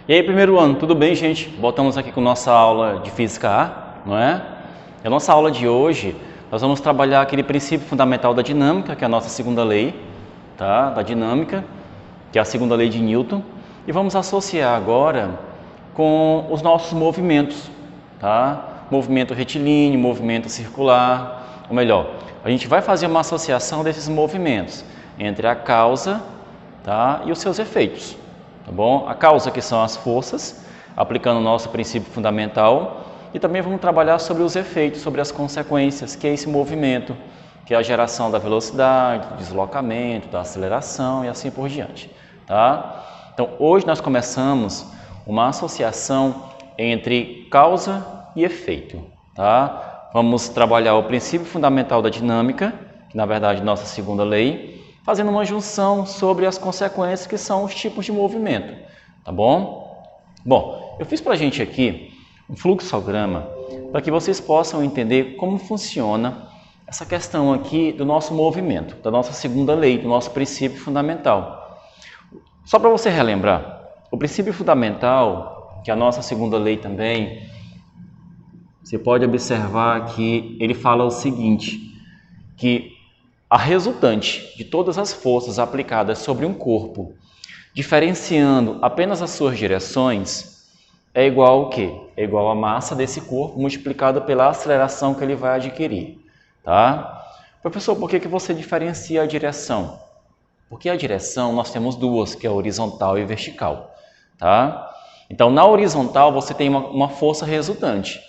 E aí, primeiro ano, tudo bem, gente? Voltamos aqui com nossa aula de Física A, não é? E a nossa aula de hoje, nós vamos trabalhar aquele princípio fundamental da dinâmica, que é a nossa segunda lei, tá? Da dinâmica, que é a segunda lei de Newton. E vamos associar agora com os nossos movimentos, tá? Movimento retilíneo, movimento circular, ou melhor, a gente vai fazer uma associação desses movimentos entre a causa, tá? E os seus efeitos. Tá bom? A causa, que são as forças, aplicando o nosso princípio fundamental, e também vamos trabalhar sobre os efeitos, sobre as consequências, que é esse movimento, que é a geração da velocidade, do deslocamento, da aceleração e assim por diante. Tá? Então, hoje nós começamos uma associação entre causa e efeito. Tá? Vamos trabalhar o princípio fundamental da dinâmica, que na verdade é nossa segunda lei, fazendo uma junção sobre as consequências, que são os tipos de movimento, tá bom? Bom, eu fiz para a gente aqui um fluxograma para que vocês possam entender como funciona essa questão aqui do nosso movimento, da nossa segunda lei, do nosso princípio fundamental. Só para você relembrar, o princípio fundamental, que é a nossa segunda lei também, você pode observar que ele fala o seguinte, que a resultante de todas as forças aplicadas sobre um corpo, diferenciando apenas as suas direções, é igual ao quê? É igual à massa desse corpo multiplicada pela aceleração que ele vai adquirir. Tá? Professor, por que você diferencia a direção? Porque a direção nós temos duas, que é a horizontal e vertical. Tá? Então, na horizontal você tem uma força resultante.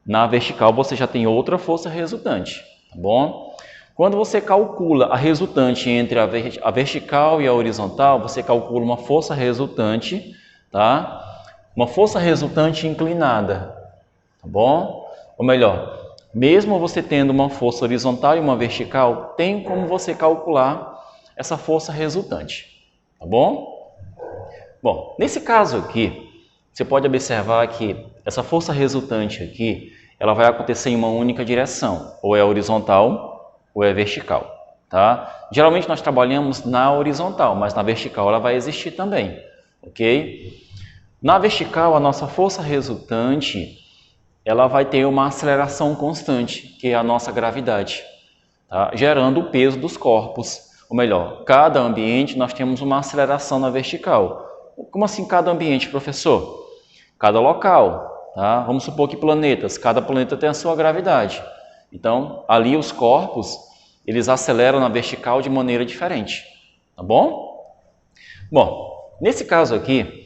Na vertical você já tem outra força resultante. Tá bom? Quando você calcula a resultante entre a vertical e a horizontal, você calcula uma força resultante, tá? Uma força resultante inclinada, tá bom? Ou melhor, mesmo você tendo uma força horizontal e uma vertical, tem como você calcular essa força resultante, tá bom? Bom, nesse caso aqui, você pode observar que essa força resultante aqui, ela vai acontecer em uma única direção, ou é horizontal, ou é vertical, tá? Geralmente nós trabalhamos na horizontal, mas na vertical ela vai existir também, ok? Na vertical, a nossa força resultante, ela vai ter uma aceleração constante, que é a nossa gravidade, tá? Gerando o peso dos corpos, ou melhor, cada ambiente nós temos uma aceleração na vertical. Como assim cada ambiente, professor? Cada local, tá? Vamos supor que planetas, cada planeta tem a sua gravidade. Então, ali os corpos, eles aceleram na vertical de maneira diferente, tá bom? Bom, nesse caso aqui,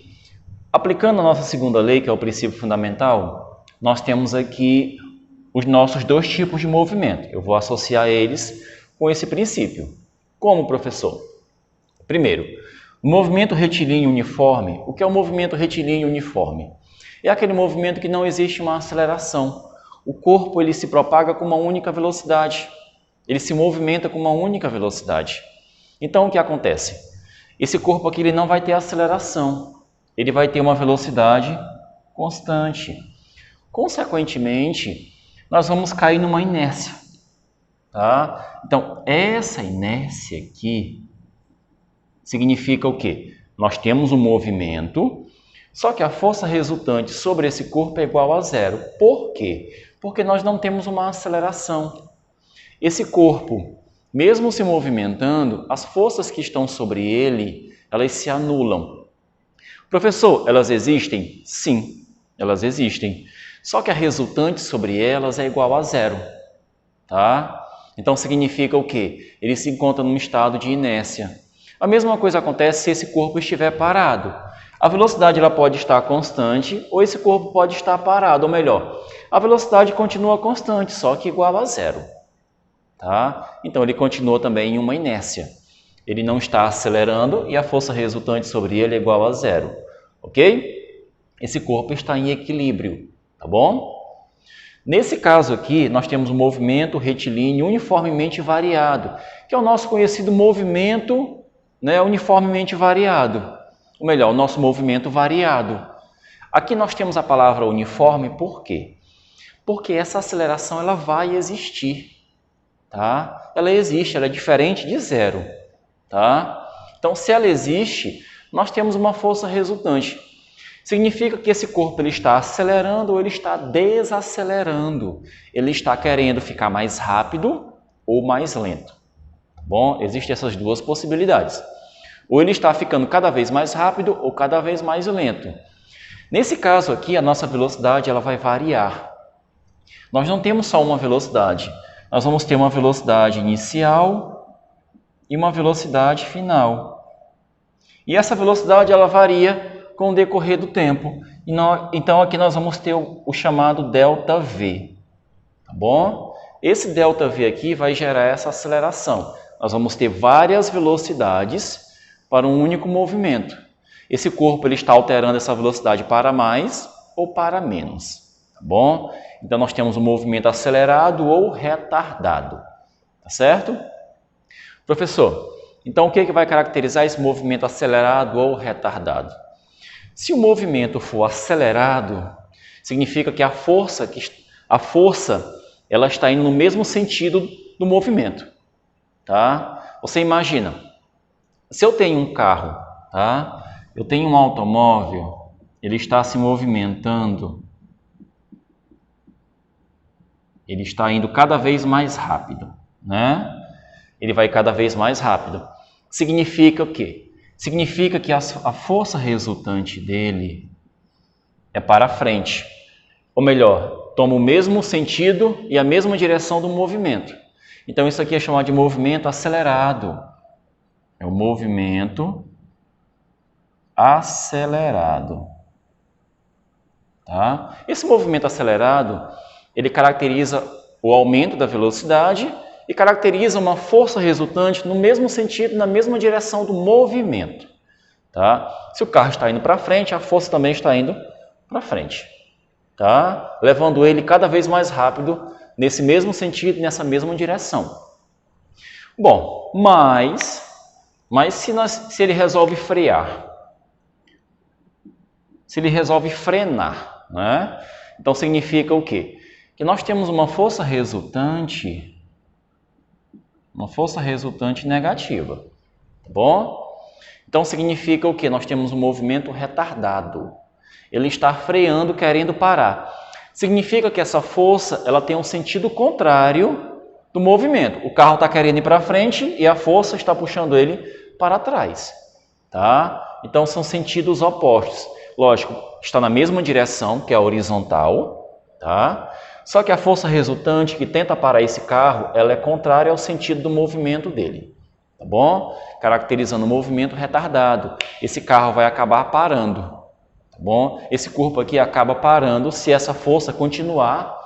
aplicando a nossa segunda lei, que é o princípio fundamental, nós temos aqui os nossos dois tipos de movimento. Eu vou associar eles com esse princípio. Como, professor? Primeiro, o movimento retilíneo uniforme. O que é o movimento retilíneo uniforme? É aquele movimento que não existe uma aceleração. O corpo ele se propaga com uma única velocidade, ele se movimenta com uma única velocidade. Então, o que acontece? Esse corpo aqui ele não vai ter aceleração, ele vai ter uma velocidade constante. Consequentemente, nós vamos cair numa inércia. Tá? Então, essa inércia aqui significa o quê? Nós temos um movimento, só que a força resultante sobre esse corpo é igual a zero. Por quê? Porque nós não temos uma aceleração. Esse corpo, mesmo se movimentando, as forças que estão sobre ele, elas se anulam. Professor, elas existem? Sim, elas existem. Só que a resultante sobre elas é igual a zero. Tá? Então significa o quê? Ele se encontra num estado de inércia. A mesma coisa acontece se esse corpo estiver parado. A velocidade ela pode estar constante ou esse corpo pode estar parado, ou melhor, a velocidade continua constante, só que igual a zero. Tá? Então ele continua também em uma inércia. Ele não está acelerando e a força resultante sobre ele é igual a zero. Ok? Esse corpo está em equilíbrio, tá bom? Nesse caso aqui, nós temos um movimento retilíneo uniformemente variado, que é o nosso conhecido movimento, né, uniformemente variado. Ou melhor, o nosso movimento variado. Aqui nós temos a palavra uniforme, por quê? Porque essa aceleração ela vai existir. Tá? Ela existe, ela é diferente de zero. Tá? Então, se ela existe, nós temos uma força resultante. Significa que esse corpo ele está acelerando ou ele está desacelerando. Ele está querendo ficar mais rápido ou mais lento. Bom, existem essas duas possibilidades. Ou ele está ficando cada vez mais rápido ou cada vez mais lento. Nesse caso aqui, a nossa velocidade ela vai variar. Nós não temos só uma velocidade. Nós vamos ter uma velocidade inicial e uma velocidade final. E essa velocidade ela varia com o decorrer do tempo. Então aqui nós vamos ter o chamado ΔV. Tá bom? Esse ΔV aqui vai gerar essa aceleração. Nós vamos ter várias velocidades para um único movimento. Esse corpo ele está alterando essa velocidade para mais ou para menos. Tá bom? Então nós temos um movimento acelerado ou retardado. Tá certo? Professor, então o que vai caracterizar esse movimento acelerado ou retardado? Se o movimento for acelerado, significa que a força ela está indo no mesmo sentido do movimento. Tá? Você imagina, se eu tenho um carro, tá? Eu tenho um automóvel, ele está se movimentando, ele está indo cada vez mais rápido, né? Ele vai cada vez mais rápido. Significa o quê? Significa que a força resultante dele é para frente. Ou melhor, toma o mesmo sentido e a mesma direção do movimento. Então isso aqui é chamado de movimento acelerado. É o movimento acelerado. Tá? Esse movimento acelerado, ele caracteriza o aumento da velocidade e caracteriza uma força resultante no mesmo sentido, na mesma direção do movimento. Tá? Se o carro está indo para frente, a força também está indo para frente. Tá? Levando ele cada vez mais rápido nesse mesmo sentido, nessa mesma direção. Bom, mas se ele resolve frear, se ele resolve frenar, né? Então significa o quê? Que nós temos uma força resultante negativa, tá bom? Então significa o quê? Nós temos um movimento retardado. Ele está freando, querendo parar. Significa que essa força ela tem um sentido contrário do movimento. O carro está querendo ir para frente e a força está puxando ele para trás. Tá? Então são sentidos opostos. Lógico, está na mesma direção, que é a horizontal. Tá? Só que a força resultante que tenta parar esse carro, ela é contrária ao sentido do movimento dele. Tá bom? Caracterizando o movimento retardado. Esse carro vai acabar parando. Tá bom? Esse corpo aqui acaba parando se essa força continuar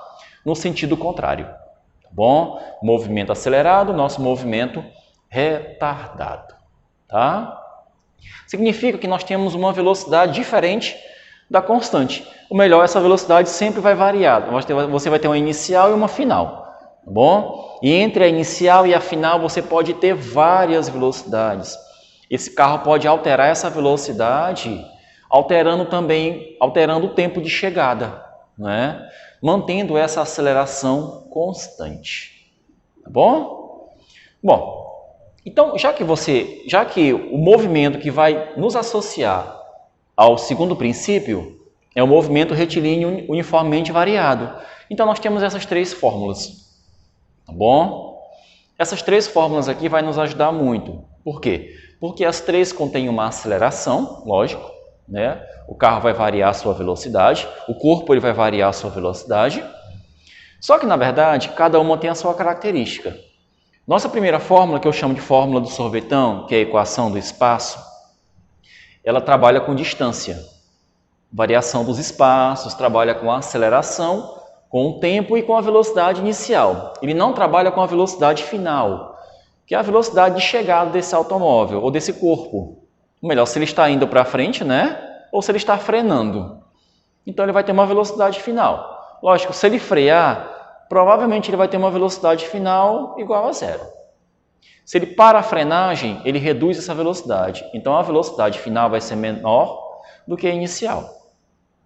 no sentido contrário. Tá bom? Movimento acelerado, nosso movimento retardado. Tá? Significa que nós temos uma velocidade diferente da constante. O melhor, essa velocidade sempre vai variar. Você vai ter uma inicial e uma final. Tá bom? E entre a inicial e a final você pode ter várias velocidades. Esse carro pode alterar essa velocidade alterando o tempo de chegada, né? Mantendo essa aceleração constante. Tá bom? Bom, então já que o movimento que vai nos associar ao segundo princípio é o movimento retilíneo uniformemente variado. Então nós temos essas três fórmulas. Tá bom? Essas três fórmulas aqui vai nos ajudar muito. Por quê? Porque as três contêm uma aceleração, lógico. Né? O carro vai variar a sua velocidade, o corpo ele vai variar a sua velocidade. Só que, na verdade, cada uma tem a sua característica. Nossa primeira fórmula, que eu chamo de fórmula do sorvetão, que é a equação do espaço, ela trabalha com distância, variação dos espaços, trabalha com a aceleração, com o tempo e com a velocidade inicial. Ele não trabalha com a velocidade final, que é a velocidade de chegada desse automóvel ou desse corpo. Ou melhor, se ele está indo para frente, né? Ou se ele está frenando. Então ele vai ter uma velocidade final. Lógico, se ele frear, provavelmente ele vai ter uma velocidade final igual a zero. Se ele para a frenagem, ele reduz essa velocidade. Então a velocidade final vai ser menor do que a inicial.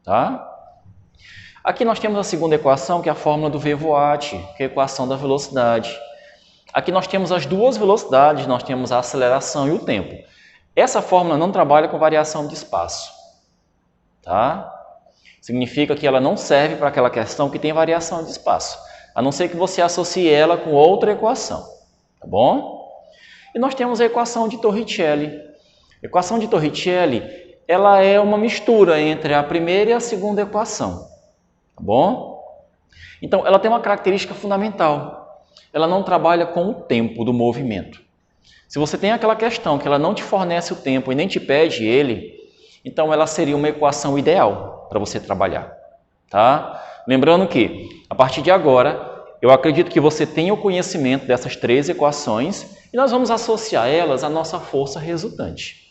Tá? Aqui nós temos a segunda equação, que é a fórmula do Voigt, que é a equação da velocidade. Aqui nós temos as duas velocidades, nós temos a aceleração e o tempo. Essa fórmula não trabalha com variação de espaço. tá? Significa que ela não serve para aquela questão que tem variação de espaço, a não ser que você associe ela com outra equação, tá bom? E nós temos a equação de Torricelli. A equação de Torricelli, ela é uma mistura entre a primeira e a segunda equação, tá bom? Então, ela tem uma característica fundamental. Ela não trabalha com o tempo do movimento. Se você tem aquela questão que ela não te fornece o tempo e nem te pede ele, então ela seria uma equação ideal para você trabalhar, tá? Lembrando que, a partir de agora, eu acredito que você tenha o conhecimento dessas 3 equações e nós vamos associar elas à nossa força resultante.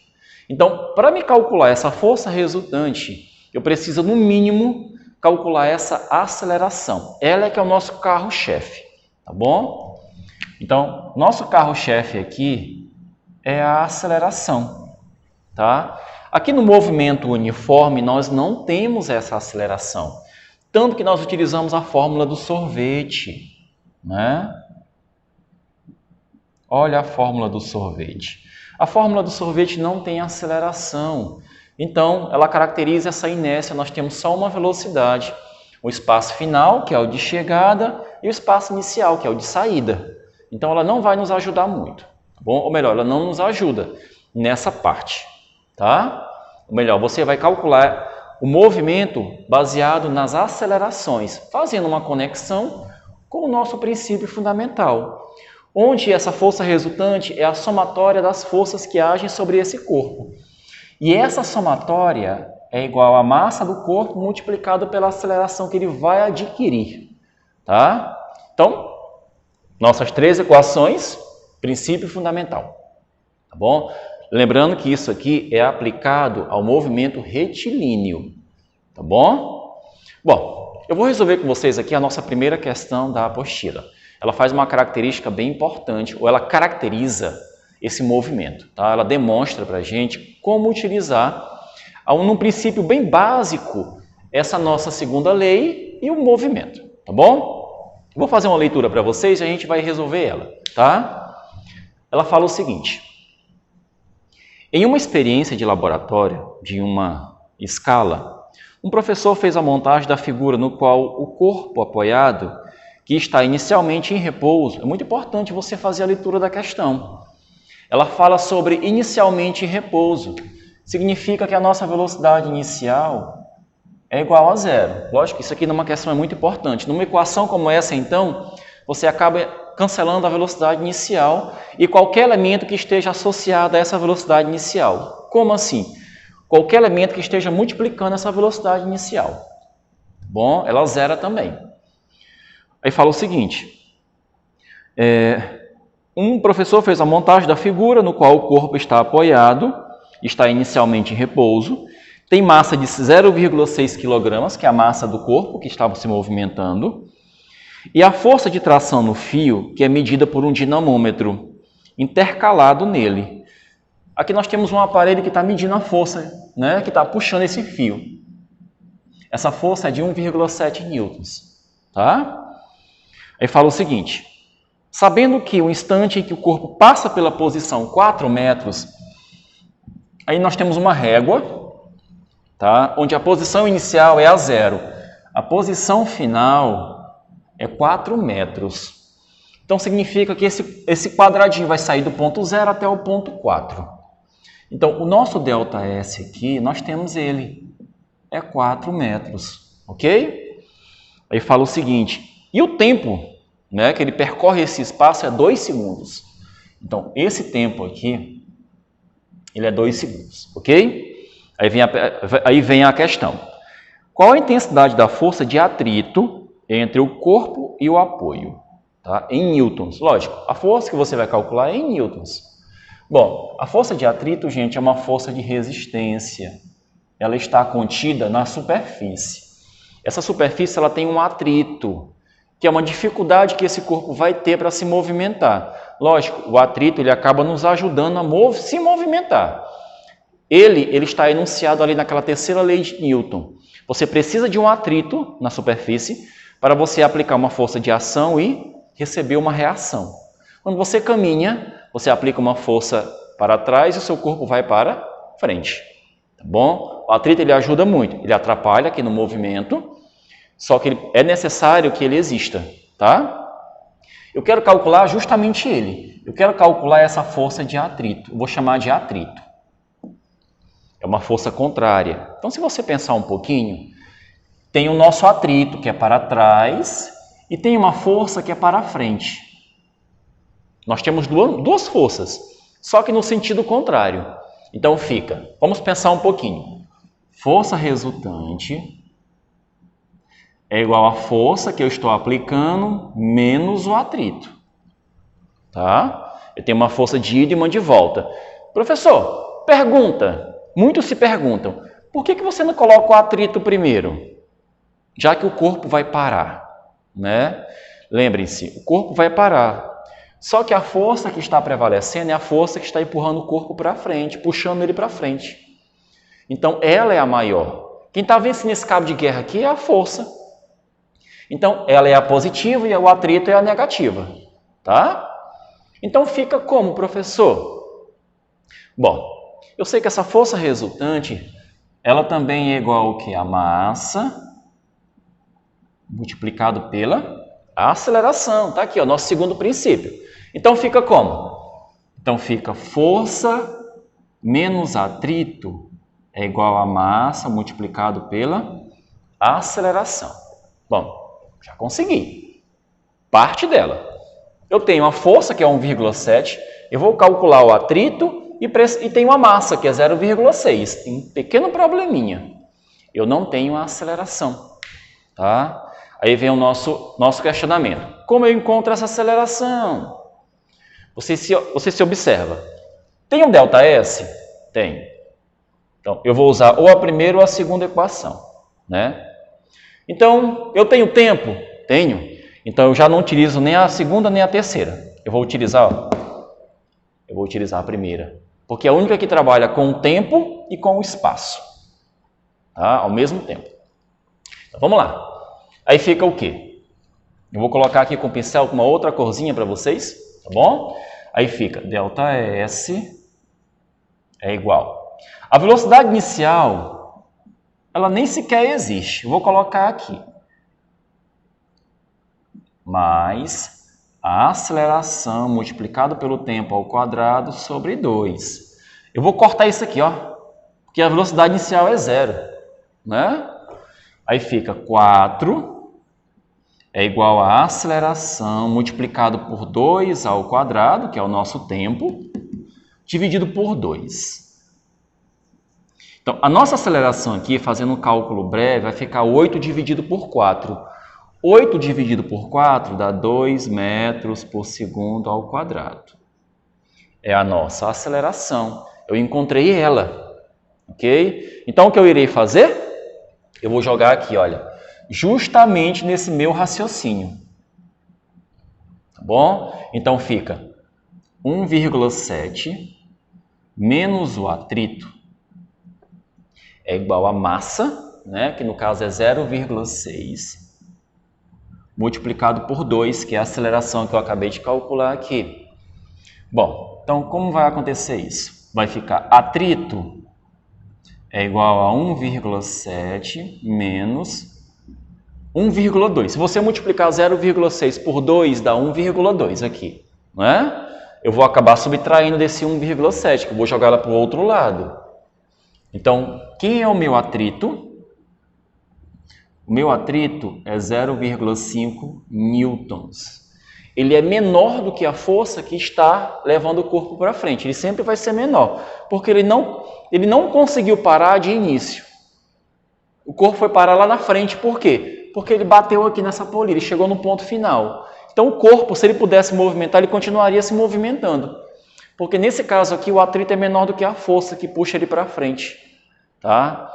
Então, para me calcular essa força resultante, eu preciso, no mínimo, calcular essa aceleração. Ela é que é o nosso carro-chefe, tá bom? Então, nosso carro-chefe aqui é a aceleração, tá? Aqui no movimento uniforme, nós não temos essa aceleração. Tanto que nós utilizamos a fórmula do sorvete, né? Olha a fórmula do sorvete. A fórmula do sorvete não tem aceleração. Então, ela caracteriza essa inércia. Nós temos só uma velocidade. O espaço final, que é o de chegada, e o espaço inicial, que é o de saída. Então, ela não vai nos ajudar muito, tá bom? Ou melhor, ela não nos ajuda nessa parte, tá? Ou melhor, você vai calcular o movimento baseado nas acelerações, fazendo uma conexão com o nosso princípio fundamental, onde essa força resultante é a somatória das forças que agem sobre esse corpo. E essa somatória é igual à massa do corpo multiplicado pela aceleração que ele vai adquirir, tá? Então, nossas 3 equações, princípio fundamental, tá bom? Lembrando que isso aqui é aplicado ao movimento retilíneo, tá bom? Bom, eu vou resolver com vocês aqui a nossa primeira questão da apostila. Ela faz uma característica bem importante, ou ela caracteriza esse movimento, tá? Ela demonstra para a gente como utilizar, num princípio bem básico, essa nossa segunda lei e o movimento, tá bom? Eu vou fazer uma leitura para vocês e a gente vai resolver ela, tá? Ela fala o seguinte: em uma experiência de laboratório de uma escala, um professor fez a montagem da figura no qual o corpo apoiado, que está inicialmente em repouso, é muito importante você fazer a leitura da questão. Ela fala sobre inicialmente em repouso, significa que a nossa velocidade inicial é igual a 0. Lógico que isso aqui numa questão é muito importante. Numa equação como essa, então, você acaba cancelando a velocidade inicial e qualquer elemento que esteja associado a essa velocidade inicial. Como assim? Qualquer elemento que esteja multiplicando essa velocidade inicial. Bom, ela zera também. Aí fala o seguinte: um professor fez a montagem da figura no qual o corpo está apoiado, está inicialmente em repouso, tem massa de 0,6 kg, que é a massa do corpo que estava se movimentando, e a força de tração no fio, que é medida por um dinamômetro intercalado nele. Aqui nós temos um aparelho que está medindo a força, né, que está puxando esse fio. Essa força é de 1,7 newtons, tá? Aí fala o seguinte: sabendo que o instante em que o corpo passa pela posição 4 metros, aí nós temos uma régua, tá? Onde a posição inicial é a 0. A posição final é 4 metros. Então, significa que esse quadradinho vai sair do ponto 0 até o ponto 4. Então, o nosso ΔS aqui, nós temos ele. É 4 metros, ok? Aí fala o seguinte: e o tempo, né, que ele percorre esse espaço é 2 segundos. Então, esse tempo aqui, ele é 2 segundos, ok? Aí vem a questão: qual a intensidade da força de atrito entre o corpo e o apoio? Tá? Em newtons. Lógico, a força que você vai calcular é em newtons. Bom, a força de atrito, gente, é uma força de resistência. Ela está contida na superfície. Essa superfície ela tem um atrito, que é uma dificuldade que esse corpo vai ter para se movimentar. Lógico, o atrito ele acaba nos ajudando a se movimentar. Ele está enunciado ali naquela terceira lei de Newton. Você precisa de um atrito na superfície para você aplicar uma força de ação e receber uma reação. Quando você caminha, você aplica uma força para trás e o seu corpo vai para frente. Tá bom? O atrito ele ajuda muito, ele atrapalha aqui no movimento, só que é necessário que ele exista, tá? Eu quero calcular justamente ele. Eu quero calcular essa força de atrito. Eu vou chamar de atrito. É uma força contrária. Então, se você pensar um pouquinho, tem o nosso atrito, que é para trás, e tem uma força que é para frente. Nós temos duas forças, só que no sentido contrário. Então, vamos pensar um pouquinho. Força resultante é igual à força que eu estou aplicando menos o atrito. Tá? Eu tenho uma força de ida e uma de volta. Professor, pergunta. Muitos se perguntam, por que você não coloca o atrito primeiro? Já que o corpo vai parar, né? Lembrem-se, o corpo vai parar. Só que a força que está prevalecendo é a força que está empurrando o corpo para frente, puxando ele para frente. Então, ela é a maior. Quem está vencendo esse cabo de guerra aqui é a força. Então, ela é a positiva e o atrito é a negativa, tá? Então, fica como, professor? Bom, eu sei que essa força resultante, ela também é igual ao que? A massa multiplicado pela aceleração. Tá aqui, ó, nosso segundo princípio. Então, fica como? Então, fica força menos atrito é igual a massa multiplicado pela aceleração. Bom, já consegui. Parte dela. Eu tenho a força, que é 1,7. Eu vou calcular o atrito e tenho a massa, que é 0,6. Tem um pequeno probleminha. Eu não tenho a aceleração. Tá? Aí vem o nosso questionamento. Como eu encontro essa aceleração? Você se observa. Tem um ΔS? Tem. Então, eu vou usar ou a primeira ou a segunda equação. Né? Então, eu tenho tempo? Tenho. Então, eu já não utilizo nem a segunda nem a terceira. Eu vou utilizar a primeira. Porque é a única que trabalha com o tempo e com o espaço. Tá? Ao mesmo tempo. Então, vamos lá. Aí fica o quê? Eu vou colocar aqui com o pincel com uma outra corzinha para vocês. Tá bom? Aí fica ΔS é igual. A velocidade inicial, ela nem sequer existe. Eu vou colocar aqui. Mais a aceleração multiplicado pelo tempo ao quadrado sobre 2. Eu vou cortar isso aqui, ó, porque a velocidade inicial é 0. Né? Aí fica 4 é igual a aceleração multiplicado por 2 ao quadrado, que é o nosso tempo, dividido por 2. Então, a nossa aceleração aqui, fazendo um cálculo breve, vai ficar 8 dividido por 4. 8 dividido por 4 dá 2 metros por segundo ao quadrado. É a nossa aceleração. Eu encontrei ela. Ok? Então, o que eu irei fazer? Eu vou jogar aqui, olha, justamente nesse meu raciocínio. Tá bom? Então, fica 1,7 menos o atrito é igual a massa, né, que no caso é 0,6, multiplicado por 2, que é a aceleração que eu acabei de calcular aqui. Bom, então como vai acontecer isso? Vai ficar atrito é igual a 1,7 menos 1,2. Se você multiplicar 0,6 por 2, dá 1,2 aqui, não é? Eu vou acabar subtraindo desse 1,7, que eu vou jogar ela para o outro lado. Então, quem é o meu atrito? O meu atrito é 0,5 newtons. Ele é menor do que a força que está levando o corpo para frente. Ele sempre vai ser menor, porque ele não conseguiu parar de início. O corpo foi parar lá na frente. Por quê? Porque ele bateu aqui nessa polia, ele chegou no ponto final. Então, o corpo, se ele pudesse movimentar, ele continuaria se movimentando. Porque nesse caso aqui, o atrito é menor do que a força que puxa ele para frente. Tá?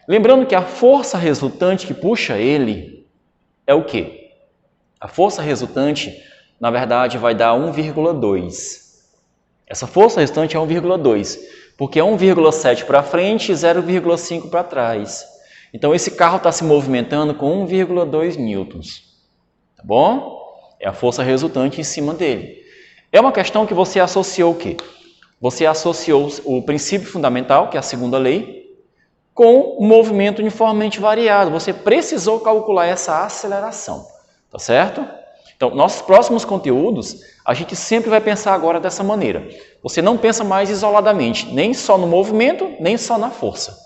Lembrando que a força resultante que puxa ele é o quê? A força resultante, na verdade, vai dar 1,2. Essa força resultante é 1,2, porque é 1,7 para frente e 0,5 para trás. Então, esse carro está se movimentando com 1,2 newtons. Tá bom? É a força resultante em cima dele. É uma questão que você associou o quê? Você associou o princípio fundamental, que é a segunda lei, com um movimento uniformemente variado. Você precisou calcular essa aceleração, tá certo? Então, nossos próximos conteúdos, a gente sempre vai pensar agora dessa maneira. Você não pensa mais isoladamente, nem só no movimento, nem só na força.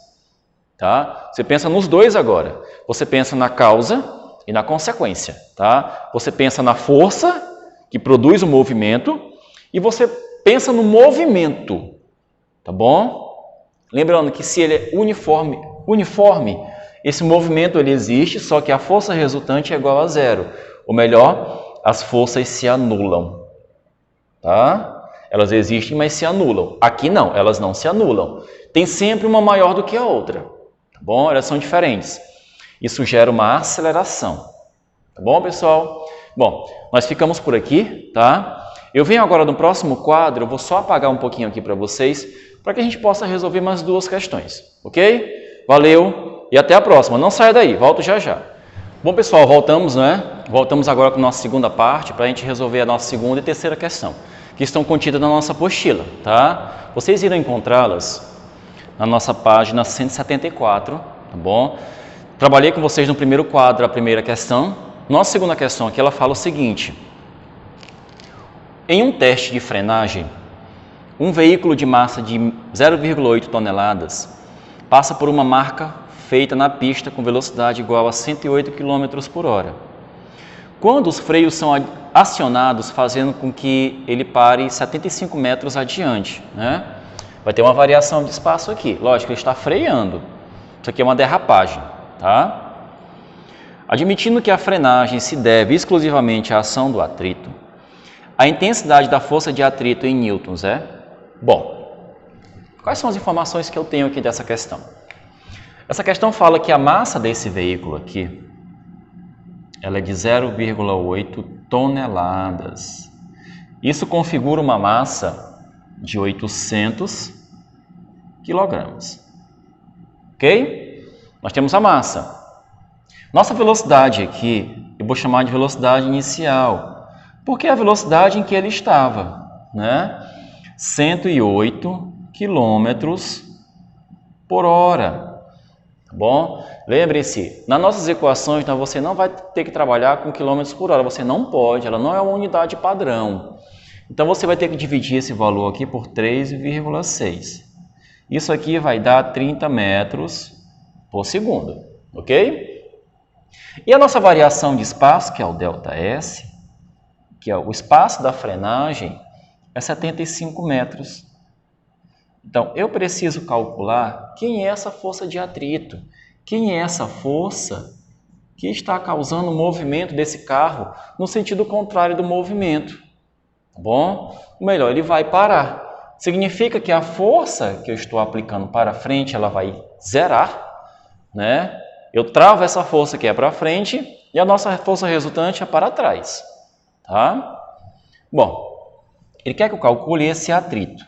Tá? Você pensa nos dois agora. Você pensa na causa e na consequência. Tá? Você pensa na força que produz o movimento e você pensa no movimento. Tá bom? Lembrando que se ele é uniforme, esse movimento ele existe, só que a força resultante é igual a zero. Ou melhor, as forças se anulam. Tá? Elas existem, mas se anulam. Aqui não, elas não se anulam. Tem sempre uma maior do que a outra. Tá bom? Elas são diferentes. Isso gera uma aceleração. Tá bom, pessoal? Bom, nós ficamos por aqui, tá? Eu venho agora no próximo quadro, eu vou só apagar um pouquinho aqui para vocês, para que a gente possa resolver mais duas questões, ok? Valeu e até a próxima. Não saia daí, volto já já. Bom, pessoal, voltamos, né? Voltamos agora com a nossa segunda parte, para a gente resolver a nossa segunda e terceira questão, que estão contidas na nossa apostila, tá? Vocês irão encontrá-las na nossa página 174, tá bom? Trabalhei com vocês no primeiro quadro a primeira questão. Nossa segunda questão aqui, ela fala o seguinte. Em um teste de frenagem, um veículo de massa de 0,8 toneladas passa por uma marca feita na pista com velocidade igual a 108 km por hora. Quando os freios são acionados, fazendo com que ele pare 75 metros adiante, né? Vai ter uma variação de espaço aqui. Lógico, ele está freando. Isso aqui é uma derrapagem, tá? Admitindo que a frenagem se deve exclusivamente à ação do atrito, a intensidade da força de atrito em newtons é? Bom, quais são as informações que eu tenho aqui dessa questão? Essa questão fala que a massa desse veículo aqui, ela é de 0,8 toneladas. Isso configura uma massa de 800 quilogramas. Ok? Nós temos a massa. Nossa velocidade aqui, eu vou chamar de velocidade inicial, porque é a velocidade em que ele estava, né? 108 quilômetros por hora. Tá bom? Lembre-se, nas nossas equações você não vai ter que trabalhar com quilômetros por hora, você não pode, ela não é uma unidade padrão. Então você vai ter que dividir esse valor aqui por 3,6. Isso aqui vai dar 30 metros por segundo, ok? E a nossa variação de espaço, que é o ΔS, que é o espaço da frenagem, é 75 metros. Então, eu preciso calcular quem é essa força de atrito, quem é essa força que está causando o movimento desse carro no sentido contrário do movimento. Tá bom? Ou melhor, ele vai parar. Significa que a força que eu estou aplicando para frente, ela vai zerar, né? Eu travo essa força que é para frente e a nossa força resultante é para trás. Tá? Bom, ele quer que eu calcule esse atrito.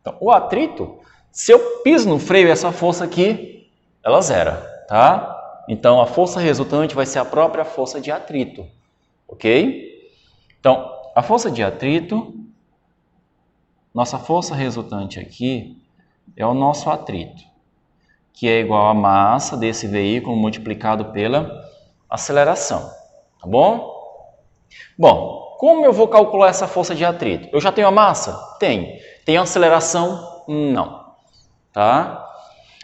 Então, o atrito, se eu piso no freio, essa força aqui, ela zera, tá? Então, a força resultante vai ser a própria força de atrito, ok? Então, a força de atrito, nossa força resultante aqui, é o nosso atrito, que é igual à massa desse veículo multiplicado pela aceleração, tá bom? Bom, como eu vou calcular essa força de atrito? Eu já tenho a massa? Tenho. Tem aceleração? Não. Tá?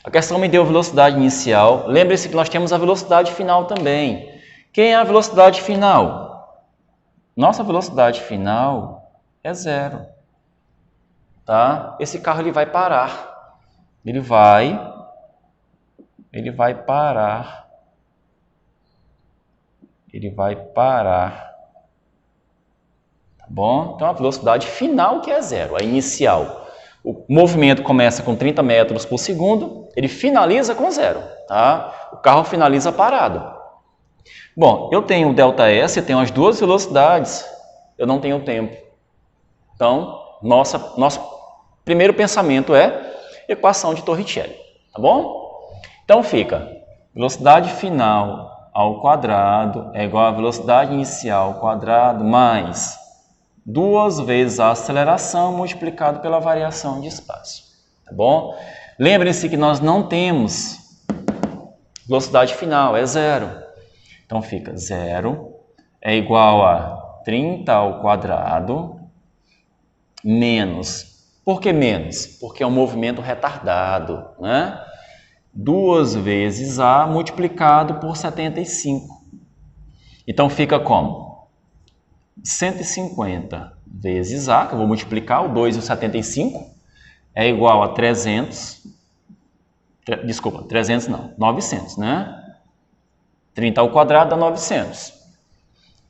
A questão me deu velocidade inicial. Lembre-se que nós temos a velocidade final também. Quem é a velocidade final? Nossa velocidade final é zero. Tá? Esse carro ele vai parar. Ele vai parar. Ele vai parar. Bom, então a velocidade final que é zero, a inicial. O movimento começa com 30 metros por segundo, ele finaliza com zero, tá? O carro finaliza parado. Bom, eu tenho o ΔS, eu tenho as duas velocidades, eu não tenho tempo. Então, nosso primeiro pensamento é equação de Torricelli, tá bom? Então fica, velocidade final ao quadrado é igual a velocidade inicial ao quadrado mais 2 vezes a aceleração multiplicado pela variação de espaço, tá bom? Lembrem-se que nós não temos velocidade final, é zero. Então fica zero é igual a 30 ao quadrado menos. Por que menos? Porque é um movimento retardado, né? 2 vezes A multiplicado por 75. Então fica como? 150 vezes A, que eu vou multiplicar, o 2 e o 75, é igual a 300, desculpa, 300 não, 900, né? 30 ao quadrado dá 900.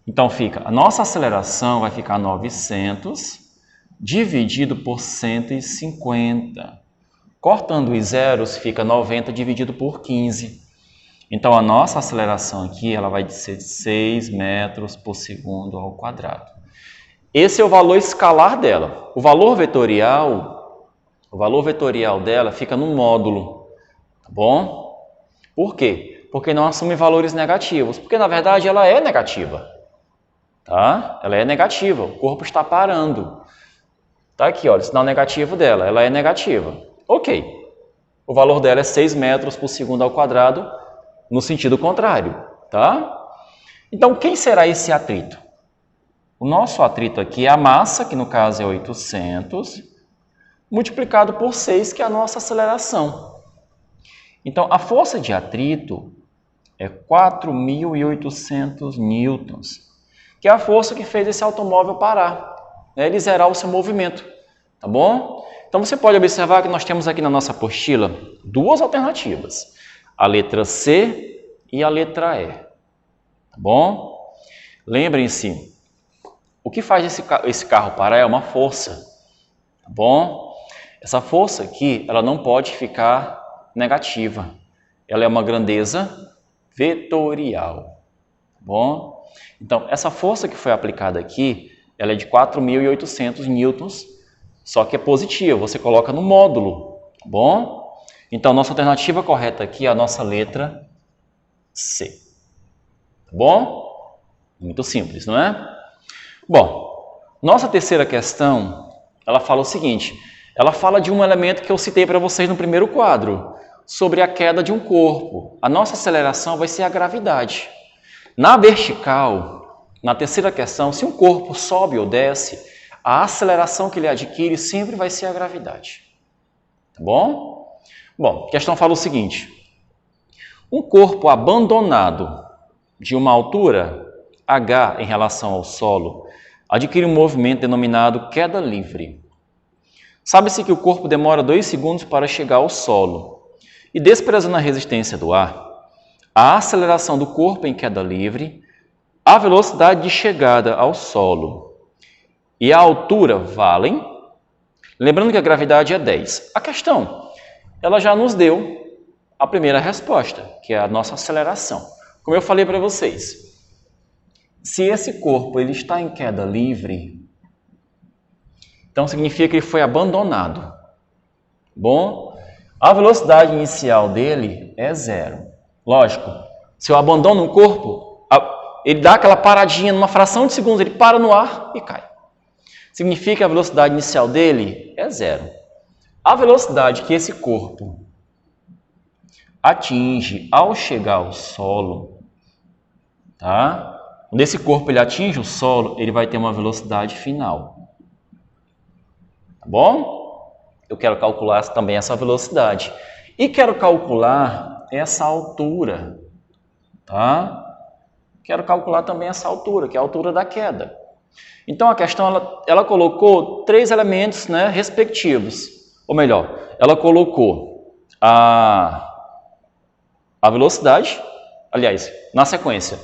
Então fica, a nossa aceleração vai ficar 900 dividido por 150. Cortando os zeros, fica 90 dividido por 15. Então, a nossa aceleração aqui ela vai ser 6 metros por segundo ao quadrado. Esse é o valor escalar dela. O valor vetorial dela fica no módulo, tá bom? Por quê? Porque não assume valores negativos. Porque, na verdade, ela é negativa. Tá? Ela é negativa, o corpo está parando. Tá aqui, olha, o sinal negativo dela, ela é negativa. Ok, o valor dela é 6 metros por segundo ao quadrado, no sentido contrário, tá? Então, quem será esse atrito? O nosso atrito aqui é a massa, que no caso é 800, multiplicado por 6, que é a nossa aceleração. Então, a força de atrito é 4.800 newtons, que é a força que fez esse automóvel parar, né? Ele zerar o seu movimento, tá bom? Então, você pode observar que nós temos aqui na nossa apostila 2 alternativas, a letra C e a letra E, tá bom? Lembrem-se, o que faz esse carro parar é uma força, tá bom? Essa força aqui, ela não pode ficar negativa, ela é uma grandeza vetorial, tá bom? Então, essa força que foi aplicada aqui, ela é de 4.800 newtons, só que é positiva, você coloca no módulo, tá bom? Então, nossa alternativa correta aqui é a nossa letra C, tá bom? Muito simples, não é? Bom, nossa terceira questão, ela fala o seguinte, ela fala de um elemento que eu citei para vocês no primeiro quadro, sobre a queda de um corpo. A nossa aceleração vai ser a gravidade. Na vertical, na terceira questão, se um corpo sobe ou desce, a aceleração que ele adquire sempre vai ser a gravidade. Tá bom? Bom, a questão fala o seguinte, um corpo abandonado de uma altura h em relação ao solo adquire um movimento denominado queda livre. Sabe-se que o corpo demora 2 segundos para chegar ao solo e, desprezando a resistência do ar, a aceleração do corpo em queda livre, a velocidade de chegada ao solo e a altura valem, lembrando que a gravidade é 10. A questão, ela já nos deu a primeira resposta, que é a nossa aceleração. Como eu falei para vocês, se esse corpo ele está em queda livre, então significa que ele foi abandonado. Bom, a velocidade inicial dele é 0. Lógico, se eu abandono um corpo, ele dá aquela paradinha numa fração de segundos, ele para no ar e cai. Significa que a velocidade inicial dele é 0. A velocidade que esse corpo atinge ao chegar ao solo, tá? Quando esse corpo ele atinge o solo, ele vai ter uma velocidade final. Tá bom? Eu quero calcular também essa velocidade. E quero calcular essa altura, tá? Quero calcular também essa altura, que é a altura da queda. Então, a questão, ela colocou 3 elementos, né, respectivos. Ou melhor, ela colocou a velocidade, aliás, na sequência,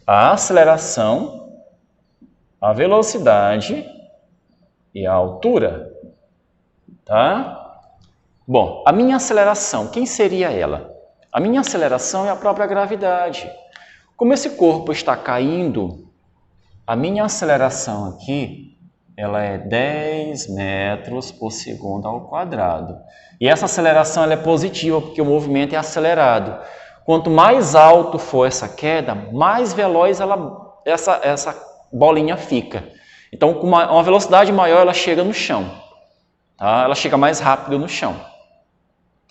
a aceleração, a velocidade e a altura. Tá? Bom, a minha aceleração, quem seria ela? A minha aceleração é a própria gravidade. Como esse corpo está caindo, a minha aceleração aqui, ela é 10 metros por segundo ao quadrado. E essa aceleração ela é positiva, porque o movimento é acelerado. Quanto mais alto for essa queda, mais veloz essa bolinha fica. Então, com uma velocidade maior, ela chega no chão. Tá? Ela chega mais rápido no chão.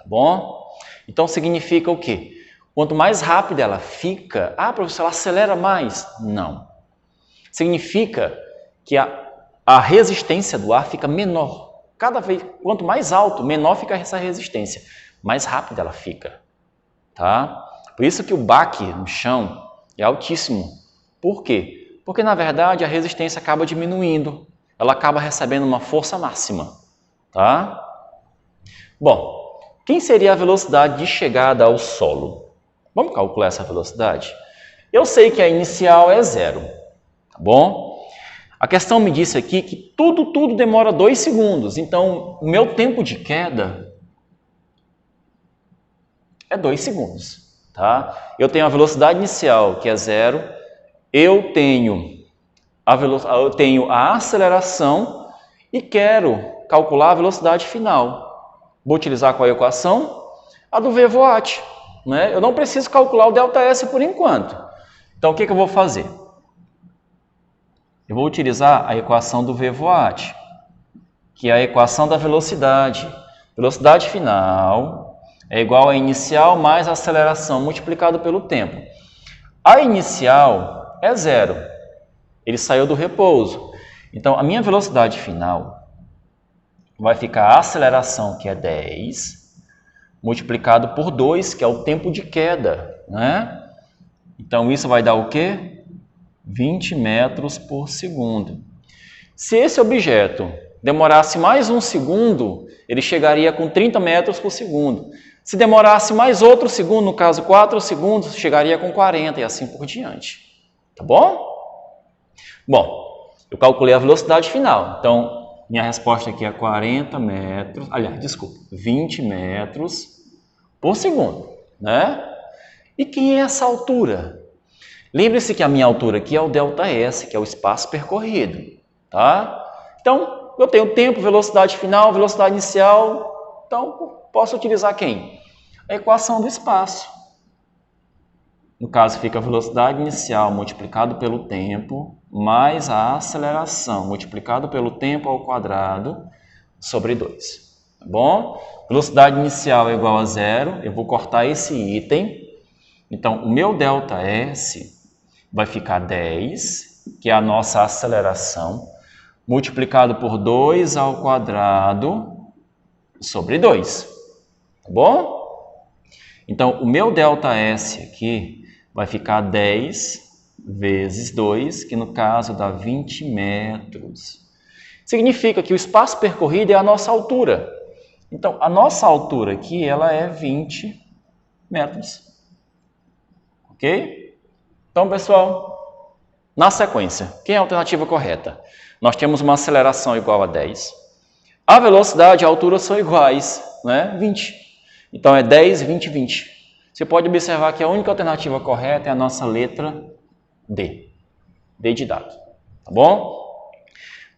tá bom? Então significa o quê? Quanto mais rápida ela fica, professor, ela acelera mais? Não. Significa que a resistência do ar fica menor. Cada vez, quanto mais alto, menor fica essa resistência, mais rápida ela fica, tá? Por isso que o baque no chão é altíssimo. Por quê? Porque, na verdade, a resistência acaba diminuindo. Ela acaba recebendo uma força máxima, tá? Bom, quem seria a velocidade de chegada ao solo? Vamos calcular essa velocidade? Eu sei que a inicial é 0, tá bom? A questão me disse aqui que tudo demora 2 segundos. Então, o meu tempo de queda é 2 segundos, tá? Eu tenho a velocidade inicial, que é 0. Eu tenho a aceleração e quero calcular a velocidade final. Vou utilizar qual equação? A do v/a, né? Eu não preciso calcular o ΔS por enquanto. Então, o que eu vou fazer? Eu vou utilizar a equação do v/a, que é a equação da velocidade. Velocidade final é igual a inicial mais a aceleração multiplicado pelo tempo. A inicial é 0. Ele saiu do repouso. Então, a minha velocidade final vai ficar a aceleração, que é 10, multiplicado por 2, que é o tempo de queda, né? Então, isso vai dar o quê? 20 metros por segundo. Se esse objeto demorasse mais 1 segundo, ele chegaria com 30 metros por segundo. Se demorasse mais outro segundo, no caso 4 segundos, chegaria com 40 e assim por diante. Tá bom? Bom, eu calculei a velocidade final. Então, minha resposta aqui é 40 metros, 20 metros por segundo, né? E quem é essa altura? Lembre-se que a minha altura aqui é o ΔS, que é o espaço percorrido, tá? Então, eu tenho tempo, velocidade final, velocidade inicial, então posso utilizar quem? A equação do espaço. No caso, fica a velocidade inicial multiplicado pelo tempo, mais a aceleração multiplicado pelo tempo ao quadrado sobre 2. Tá bom? Velocidade inicial é igual a 0, eu vou cortar esse item. Então, o meu ΔS vai ficar 10, que é a nossa aceleração, multiplicado por 2 ao quadrado sobre 2. Tá bom? Então, o meu ΔS aqui vai ficar 10 vezes 2, que no caso dá 20 metros. Significa que o espaço percorrido é a nossa altura. Então, a nossa altura aqui ela é 20 metros. Ok? Então, pessoal, na sequência, quem é a alternativa correta? Nós temos uma aceleração igual a 10. A velocidade e a altura são iguais, né? 20. Então, é 10, 20, 20. Você pode observar que a única alternativa correta é a nossa letra D. D de dado. Tá bom?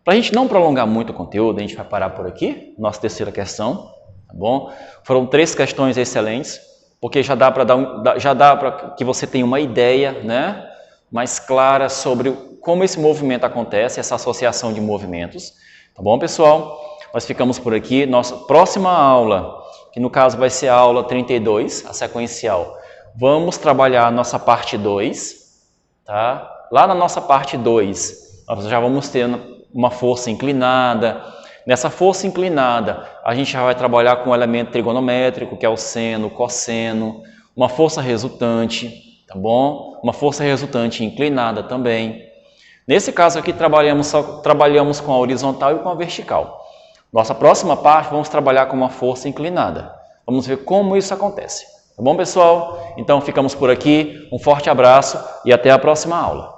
Para a gente não prolongar muito o conteúdo, a gente vai parar por aqui. Nossa terceira questão. Tá bom? Foram 3 questões excelentes. Porque já dá para que você tenha uma ideia, né, mais clara sobre como esse movimento acontece, essa associação de movimentos. Tá bom, pessoal? Nós ficamos por aqui. Nossa próxima aula, que no caso vai ser a aula 32, a sequencial, vamos trabalhar a nossa parte 2. Tá? Lá na nossa parte 2, nós já vamos ter uma força inclinada. Nessa força inclinada, a gente já vai trabalhar com um elemento trigonométrico, que é o seno, o cosseno, uma força resultante, tá bom? Uma força resultante inclinada também. Nesse caso aqui, trabalhamos com a horizontal e com a vertical. Nossa próxima parte, vamos trabalhar com uma força inclinada. Vamos ver como isso acontece. Tá bom, pessoal? Então, ficamos por aqui. Um forte abraço e até a próxima aula.